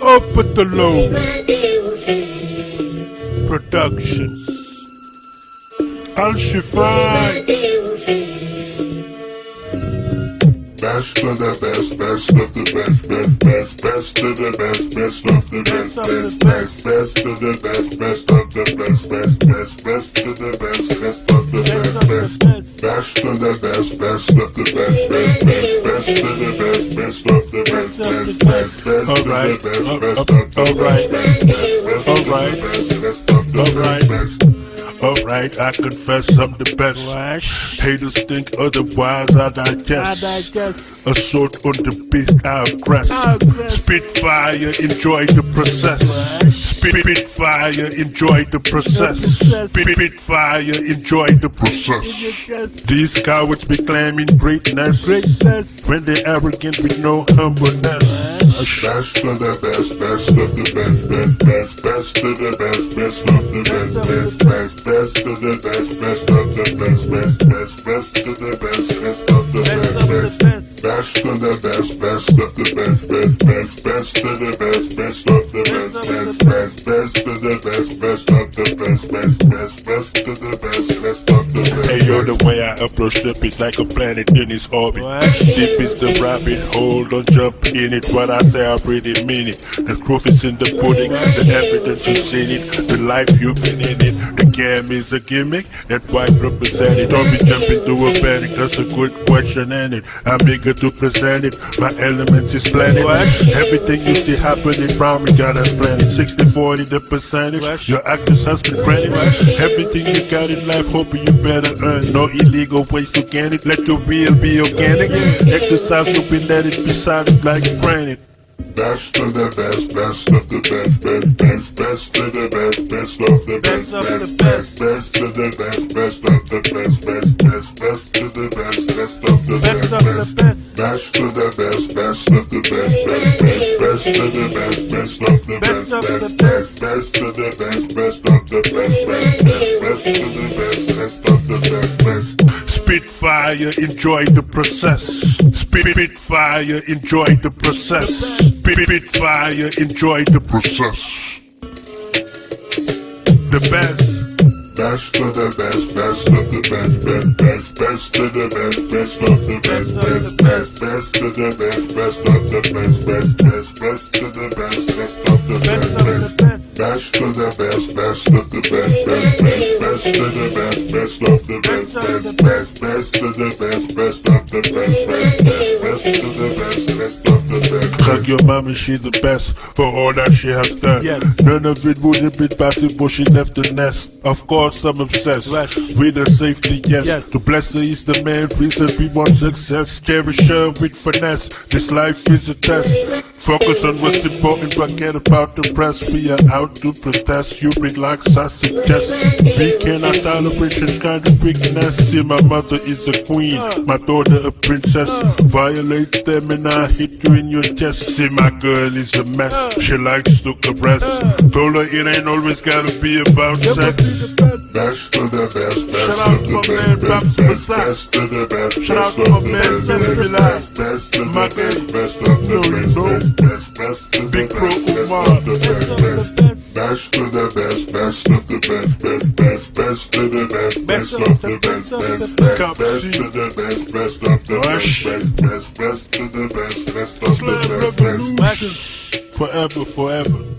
Up at the low Productions. Al-Shifai. Best of the best, best of the best, best of the best, best of the best, best of the best, best of the best, best of the best, best of the best, best of the best, best of the best, best of the best, best of the best, best of the best, best of the best. Alright, I confess I'm the best. Haters think otherwise, I digest. Assault on the beat, I aggress. Spitfire, enjoy the process. Spitfire, enjoy the process. Spitfire, enjoy the process. These cowards be claiming greatness when they're arrogant with no humbleness. Best of the best, best of the best, best of the best, best of the best, best of the best, best of the best, best of the best, best of the best, best of the best, best of the best, best of the best, best of the best, best of the best, best of the best, best of the best, best of the best. Hey yo, the way I approach the beat like a planet in its orbit. Deep is the rabbit hole, don't jump in it. What I say, I really mean it. The proof is in the pudding, the evidence you've seen it, the life you've been in it. The game is a gimmick, that white represent it. Don't be jumping to a panic, that's a good question, ain't it? I'm eager to present it, my elements is planet. Everything you see happening around me, got us planning. 60-40 the percentage, your access has been granted. Everything you got in life, hoping you better earn. No illegal ways to gain it, let your real be organic. Exercise will be let it be silent like granite. Best of the best, best of the best, best of the best, best of the best, best of the best, best of the best, best of the best, best of the best, best of the best, best of the best, best of the best, best of the best, best of the best, best of the best, best of the best, best of the best. Spitfire, enjoy the process. Spitfire, enjoy the process. Spitfire, enjoy the process. The best. Best of the best, best of the best, best of the best, best of the best, best of the best, best of the best, best of the best, best of the best, best of the best, best of the best, best of the best, best of the best, best of the best, best of the best, best of the best, best of the best. Hug your mama, she's the best for all that she has done. None of it would have been possible, she left the nest. Of course I'm obsessed with her safety, yes. To bless her is the main reason we want success. Cherish her with finesse, this life is a test. Focus on what's important, forget about the rest. We are out to protest, you relax, I suggest. We cannot tolerate this kind of weakness. See, my mother is a queen, my daughter a princess. Violate them and I hit you in your chest. See, my girl is a mess, she likes to caress. Told her it ain't always gotta be about sex. Best of the best, best of the best, best of the best, best of the best, best of the best, best of the best, best of the best, best of the best, best of the best, best of the best, best of the best, best of the best, best of the best, best of the best, best of the best. Forever, forever.